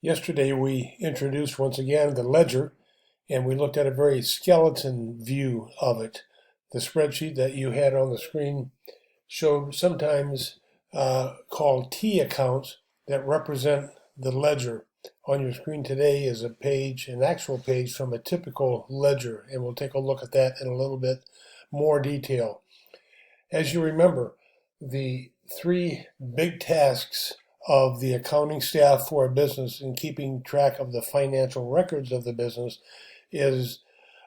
Yesterday we introduced once again the ledger and we looked at a very skeleton view of it. The spreadsheet that you had on the screen showed sometimes called T accounts that represent the ledger. On your screen today is a page, an actual page from a typical ledger, and we'll take a look at that in a little bit more detail. As you remember, the three big tasks of the accounting staff for a business in keeping track of the financial records of the business is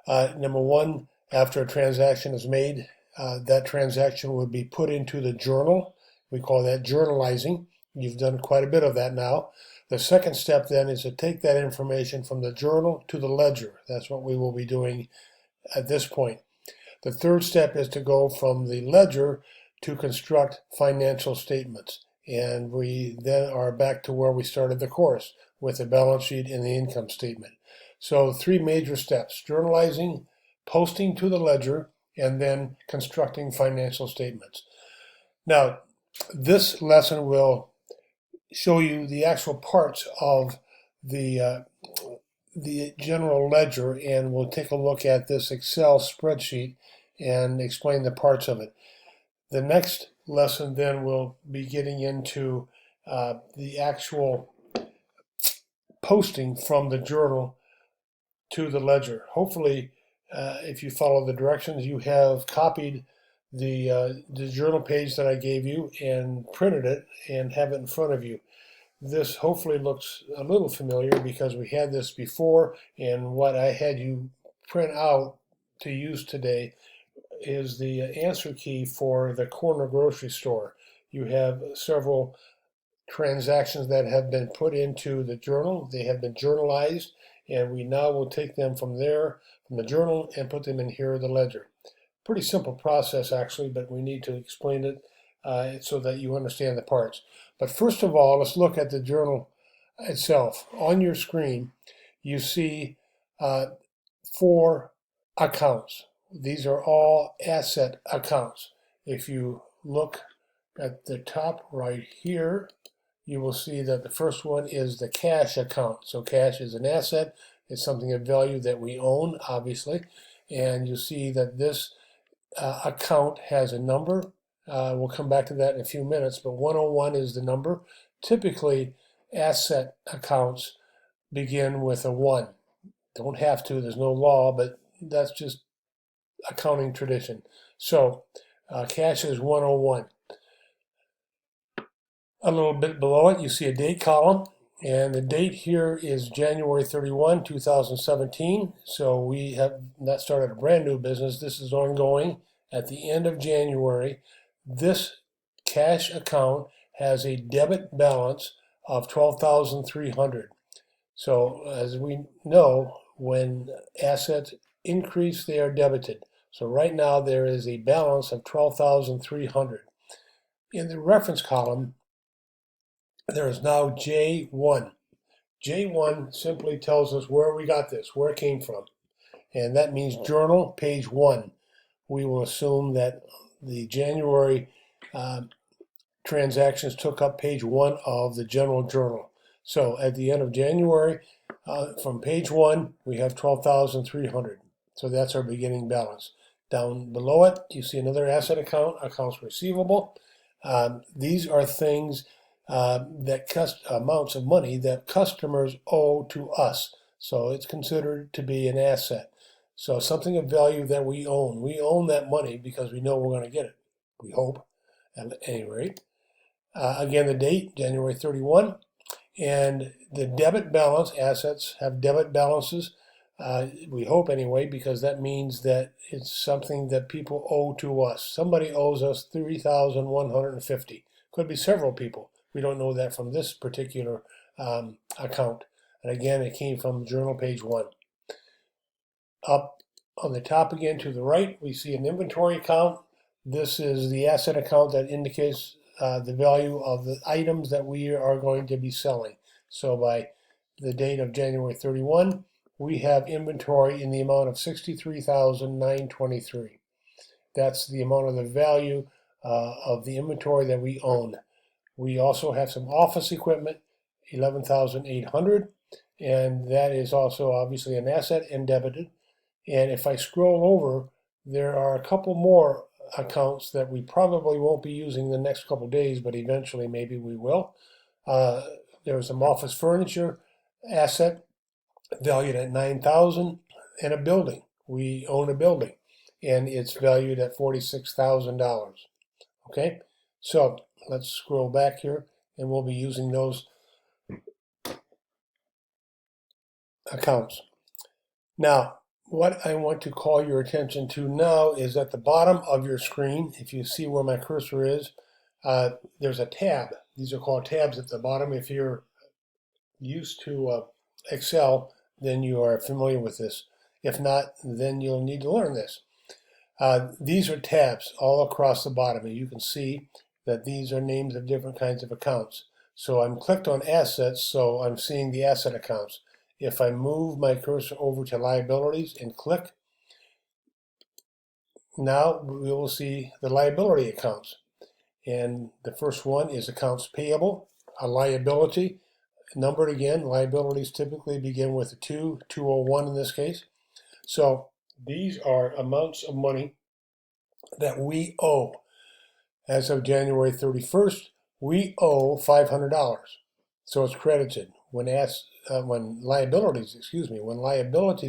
number one, after a transaction is made, that transaction would be put into the journal. We call that journalizing. You've done quite a bit of that now. The second step then is to take that information from the journal to the ledger. That's what we will be doing at this point. The third step is to go from the ledger to construct financial statements. And we then are back to where we started the course with the balance sheet and the income statement. So three major steps: journalizing, posting to the ledger, and then constructing financial statements. Now, this lesson will show you the actual parts of the general ledger, and we'll take a look at this Excel spreadsheet and explain the parts of it. The next lesson then will be getting into the actual posting from the journal to the ledger. Hopefully, if you follow the directions, you have copied the journal page that I gave you and printed it and have it in front of you. This hopefully looks a little familiar because we had this before, and what I had you print out to use today is the answer key for the corner grocery store. You have several transactions that have been put into the journal. They have been journalized, and we now will take them from there, from the journal, and put them in here, the ledger. Pretty simple process actually, but we need to explain it so that you understand the parts. But first of all, let's look at the journal itself. On your screen, you see 4 accounts. These are all asset accounts. If you look at the top right here, you will see that the first one is the cash account. So cash is an asset. It's something of value that we own, obviously. And you see that this account has a number. We'll come back to that in a few minutes, but 101 is the number. Typically, asset accounts begin with a 1. Don't have to, there's no law, but that's just accounting tradition. So cash is 101. A little bit below it, you see a date column, and the date here is January 31, 2017. So we have not started a brand new business. This is ongoing. At the end of January, this cash account has a debit balance of $12,300. So as we know, when assets increase, they are debited. So right now there is a balance of $12,300. In the reference column, there is now J1. J1 simply tells us where we got this, where it came from. And that means journal, page 1. We will assume that the January transactions took up page 1 of the general journal. So at the end of January, from page 1, we have 12,300. So that's our beginning balance. Down below it, you see another asset account, accounts receivable. These are things amounts of money that customers owe to us. So it's considered to be an asset. So something of value that we own. We own that money because we know we're going to get it. We hope, at any rate. Again, the date, January 31. And the debit balance, assets have debit balances. We hope anyway, because that means that it's something that people owe to us. Somebody owes us $3,150. Could be several people. We don't know that from this particular account. And again, it came from journal page 1. Up on the top again to the right, we see an inventory account. This is the asset account that indicates the value of the items that we are going to be selling. So by the date of January 31, we have inventory in the amount of $63,923. That's the amount of the value of the inventory that we own. We also have some office equipment $11,800, and that is also obviously an asset and debited. And if I scroll over, there are a couple more accounts that we probably won't be using the next couple days, but eventually maybe we will. There's some office furniture asset valued at $9,000, and a building. We own a building, and it's valued at $46,000. Okay, so let's scroll back here, and we'll be using those accounts. Now, what I want to call your attention to now is at the bottom of your screen. If you see where my cursor is, there's a tab. These are called tabs at the bottom. If you're used to Excel, then you are familiar with this. If not, then you'll need to learn this. These are tabs all across the bottom, and you can see that these are names of different kinds of accounts. So I'm clicked on assets, so I'm seeing the asset accounts. If I move my cursor over to liabilities and click, now we will see the liability accounts. And the first one is accounts payable, a liability. Numbered again, liabilities typically begin with a 201 in this case. So these are amounts of money that we owe. As of January 31st, we owe $500. So it's credited. When liabilities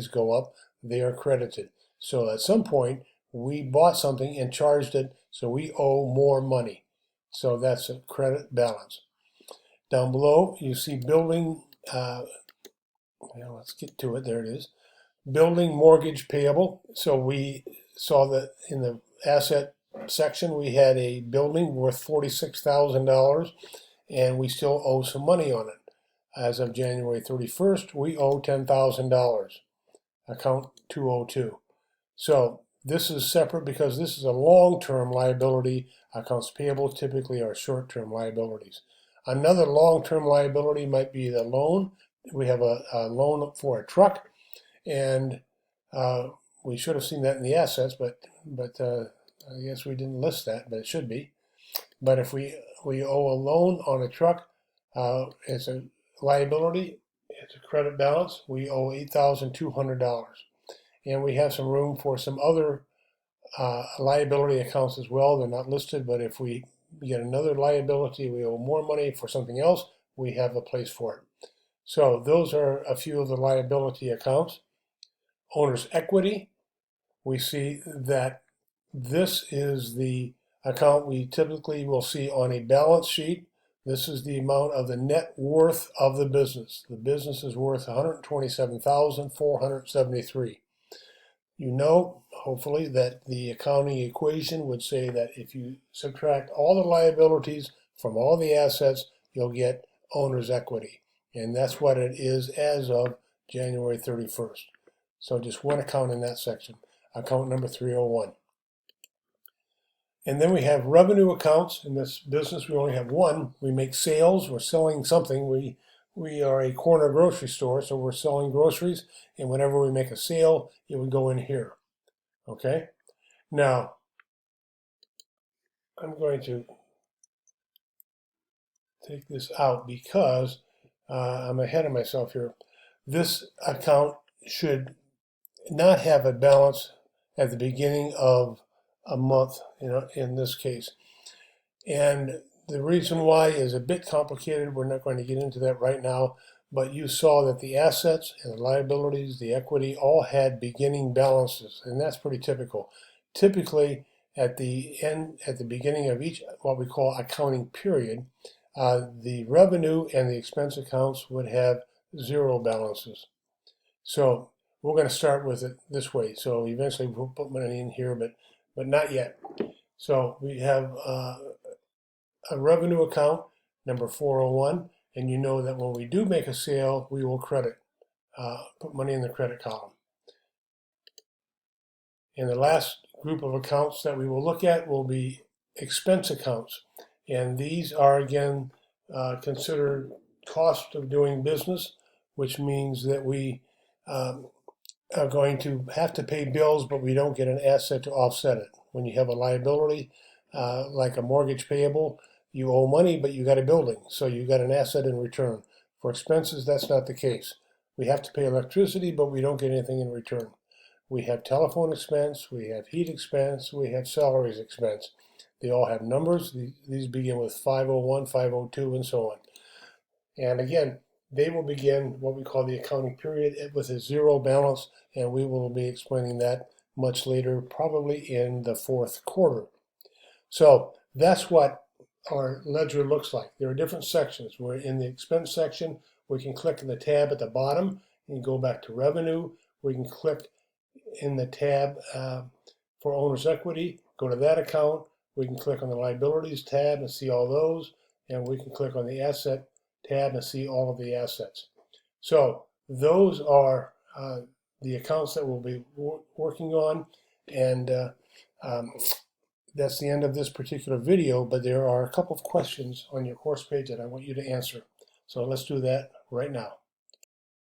go up, they are credited. So at some point, we bought something and charged it, so we owe more money. So that's a credit balance. Down below, you see building, let's get to it, there it is. Building mortgage payable. So we saw that in the asset section, we had a building worth $46,000, and we still owe some money on it. As of January 31st, we owe $10,000, account 202. So this is separate because this is a long-term liability. Accounts payable typically are short-term liabilities. Another long-term liability might be the loan. We have a loan for a truck, and we should have seen that in the assets, but I guess we didn't list that, but it should be. But if we owe a loan on a truck, it's a liability, it's a credit balance. We owe $8,200. And we have some room for some other liability accounts as well. They're not listed, but if we get another liability, we owe more money for something else, we have a place for it. So those are a few of the liability accounts. Owner's equity, we see that this is the account we typically will see on a balance sheet. This is the amount of the net worth of the business. The business is worth $127,473. You know, hopefully, that the accounting equation would say that if you subtract all the liabilities from all the assets, you'll get owner's equity. And that's what it is as of January 31st. So just one account in that section, account number 301. And then we have revenue accounts. In this business, we only have one. We make sales. We're selling something. We are a corner grocery store, so we're selling groceries. And whenever we make a sale, it would go in here. Okay? Now, I'm going to take this out because I'm ahead of myself here. This account should not have a balance at the beginning of a month, in this case. And the reason why is a bit complicated. We're not going to get into that right now, but you saw that the assets and the liabilities, the equity, all had beginning balances, and that's pretty typical. Typically, at the beginning of each, what we call accounting period, the revenue and the expense accounts would have zero balances. So we're going to start with it this way. So eventually we'll put money in here, but not yet. So we have a revenue account, number 401, and you know that when we do make a sale, we will put money in the credit column. And the last group of accounts that we will look at will be expense accounts. And these are, again, considered cost of doing business, which means that we are going to have to pay bills, but we don't get an asset to offset it. When you have a liability, like a mortgage payable, you owe money, but you got a building, so you got an asset in return. For expenses, that's not the case. We have to pay electricity, but we don't get anything in return. We have telephone expense, we have heat expense, we have salaries expense. They all have numbers. These begin with 501, 502, and so on. And again, they will begin what we call the accounting period with a zero balance, and we will be explaining that much later, probably in the fourth quarter. So that's what our ledger looks like. There are different sections. We're in the expense section. We can click in the tab at the bottom and go back to revenue. We can click in the tab for owner's equity, go to that account. We can click on the liabilities tab and see all those, and we can click on the asset tab and see all of the assets. So those are the accounts that we'll be working on, and that's the end of this particular video, but there are a couple of questions on your course page that I want you to answer. So let's do that right now.